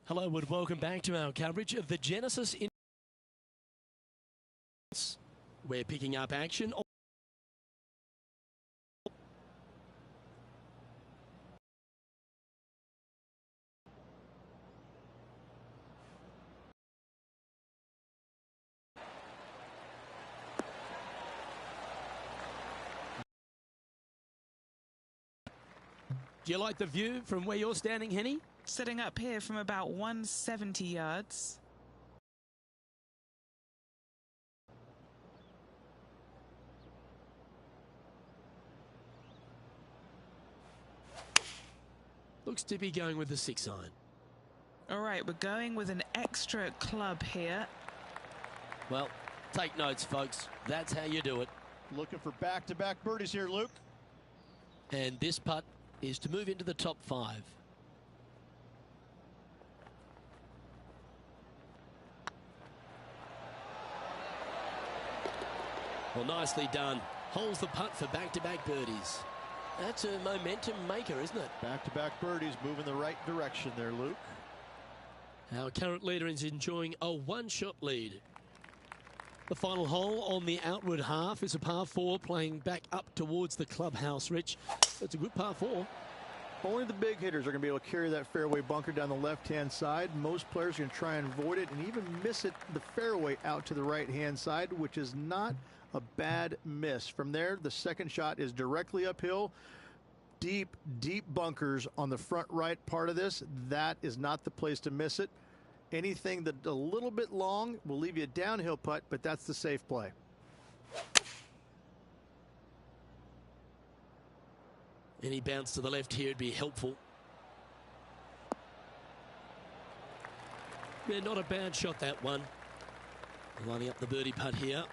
Hello and welcome back to our coverage of the Genesis. We're picking up action. Do you like the view from where you're standing, Henny? Sitting up here from about 170 yards. Looks to be going with the 6-iron. All right, we're going with an extra club here. Well, take notes, folks. That's how you do it. Looking for back-to-back birdies here, Luke. And this putt is to move into the top 5. Well, nicely done. Holds the putt for back-to-back birdies. That's a momentum maker, isn't it? Back-to-back birdies moving the right direction there, Luke. Our current leader is enjoying a one-shot lead. The final hole on the outward half is a par 4 playing back up towards the clubhouse, Rich. It's a good par 4. Only the big hitters are going to be able to carry that fairway bunker down the left-hand side. Most players are going to try and avoid it and even miss it the fairway out to the right-hand side, which is not a bad miss. From there, the second shot is directly uphill. Deep, deep bunkers on the front right part of this. That is not the place to miss it. Anything that a little bit long will leave you a downhill putt, but that's the safe play. Any bounce to the left here would be helpful. Yeah, not a bad shot, that one. Lining up the birdie putt here.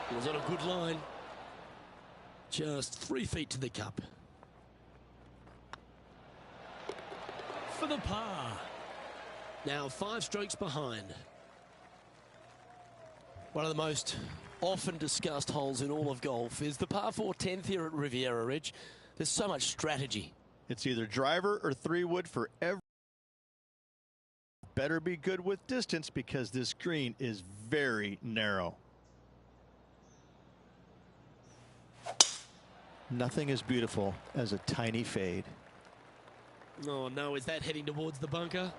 It was on a good line. Just 3 feet to the cup. For the par. Now 5 strokes behind. One of the most often discussed holes in all of golf is the par 4 10th here at Riviera Ridge. There's so much strategy. It's either driver or 3-wood for every. Better be good with distance because this green is very narrow. Nothing as beautiful as a tiny fade. Oh no, is that heading towards the bunker?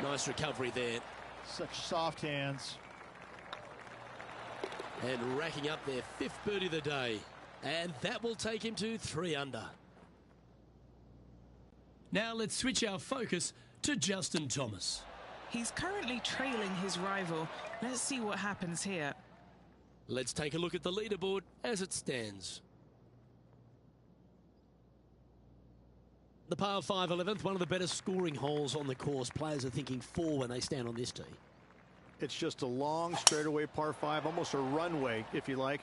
Nice recovery there. Such soft hands. And racking up their 5th birdie of the day. And that will take him to 3 under. Now let's switch our focus to Justin Thomas. He's currently trailing his rival. Let's see what happens here. Let's take a look at the leaderboard as it stands. The par 5 11th, one of the better scoring holes on the course. Players are thinking 4 when they stand on this tee. It's just a long straightaway par 5, almost a runway, if you like.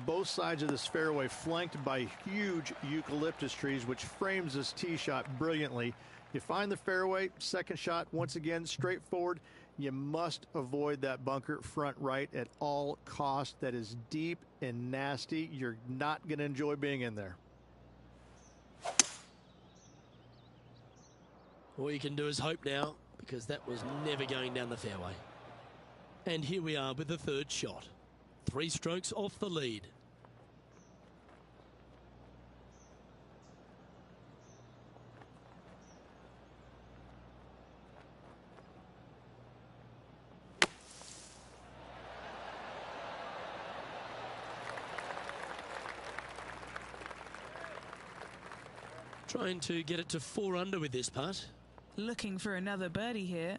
Both sides of this fairway flanked by huge eucalyptus trees, which frames this tee shot brilliantly. You find the fairway, second shot, once again, straightforward. You must avoid that bunker front right at all costs. That is deep and nasty. You're not going to enjoy being in there. All you can do is hope now, because that was never going down the fairway. And here we are with the 3rd shot. 3 strokes off the lead. Trying to get it to 4 under with this putt. Looking for another birdie here.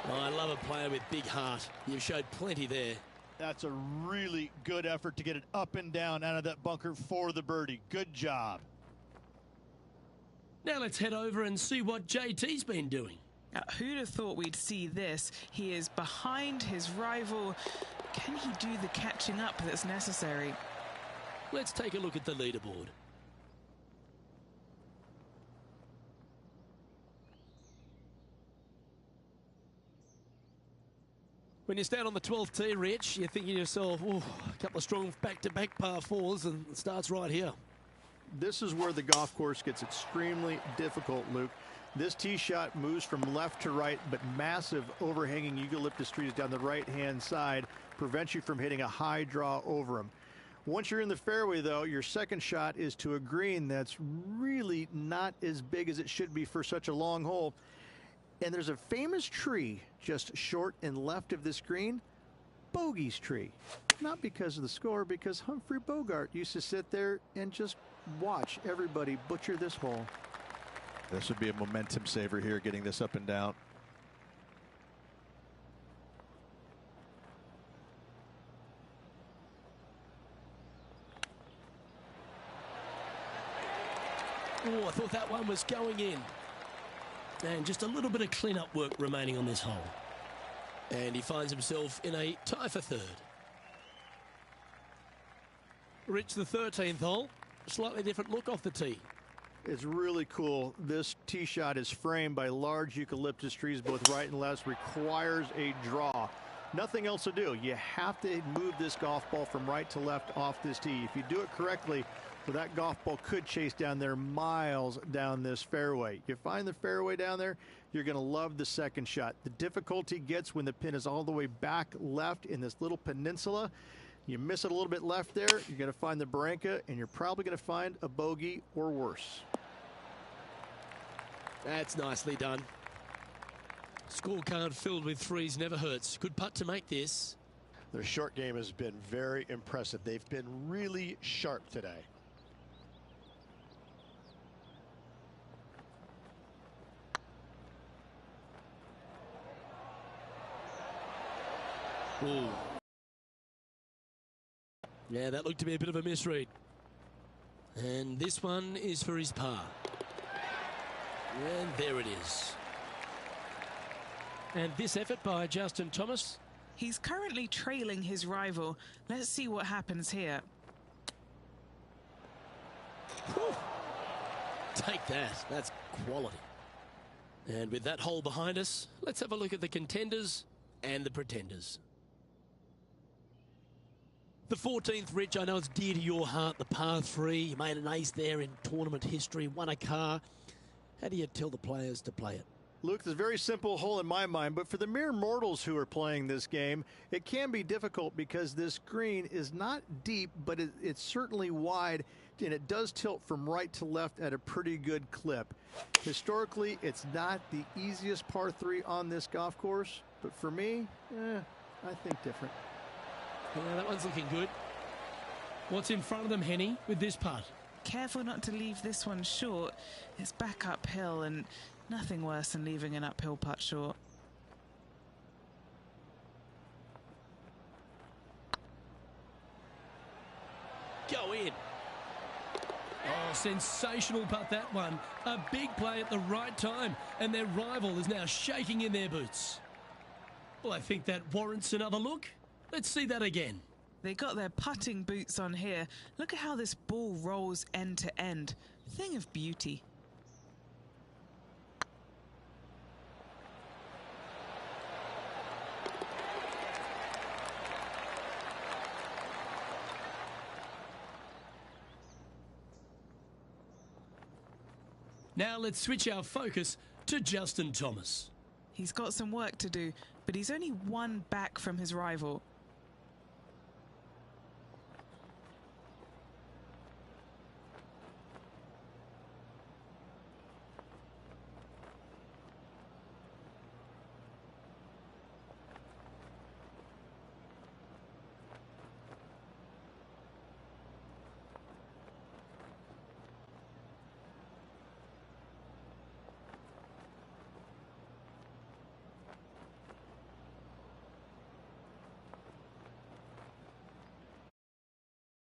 Oh, I love a player with big heart. You've showed plenty there. That's a really good effort to get it up and down out of that bunker for the birdie. Good job. Now let's head over and see what JT's been doing. Who'd have thought we'd see this? He is behind his rival. Can he do the catching up that's necessary? Let's take a look at the leaderboard. When you stand on the 12th tee, Rich, you're thinking to yourself, oh, a couple of strong back-to-back par fours, and it starts right here. This is where the golf course gets extremely difficult, Luke. This tee shot moves from left to right, but massive overhanging eucalyptus trees down the right-hand side prevents you from hitting a high draw over them. Once you're in the fairway, though, your second shot is to a green that's really not as big as it should be for such a long hole. And there's a famous tree just short and left of this green, Bogey's tree. Not because of the score, because Humphrey Bogart used to sit there and just watch everybody butcher this hole. This would be a momentum saver here, getting this up and down. Oh, I thought that one was going in. And just a little bit of clean-up work remaining on this hole. And he finds himself in a tie for third. Rich, the 13th hole. Slightly different look off the tee. It's really cool. This tee shot is framed by large eucalyptus trees, both right and left. Requires a draw. Nothing else to do. You have to move this golf ball from right to left off this tee. If you do it correctly, well, that golf ball could chase down there miles down this fairway. You find the fairway down there, you're going to love the second shot. The difficulty gets when the pin is all the way back left in this little peninsula. You miss it a little bit left there, you're going to find the barranca, and you're probably going to find a bogey or worse. That's nicely done. Scorecard filled with threes never hurts. Good putt to make this. Their short game has been very impressive. They've been really sharp today. Ooh. Yeah, that looked to be a bit of a misread. And this one is for his par. And there it is. And this effort by Justin Thomas. He's currently trailing his rival. Let's see what happens here. Whew. Take that. That's quality. And with that hole behind us, let's have a look at the contenders and the pretenders. The 14th, Rich, I know it's dear to your heart, the par 3. You made an ace there in tournament history, won a car. How do you tell the players to play it? Luke, it's a very simple hole in my mind, but for the mere mortals who are playing this game, it can be difficult because this green is not deep, but it's certainly wide, and it does tilt from right to left at a pretty good clip. Historically, it's not the easiest par 3 on this golf course, but for me, I think different. Yeah, that one's looking good. What's in front of them, Henny, with this putt? Careful not to leave this one short. It's back uphill, and nothing worse than leaving an uphill putt short. Go in. Oh, sensational putt, that one. A big play at the right time, and their rival is now shaking in their boots. Well, I think that warrants another look. Let's see that again. They got their putting boots on here. Look at how this ball rolls end to end. Thing of beauty. Now let's switch our focus to Justin Thomas. He's got some work to do, but he's only one back from his rival.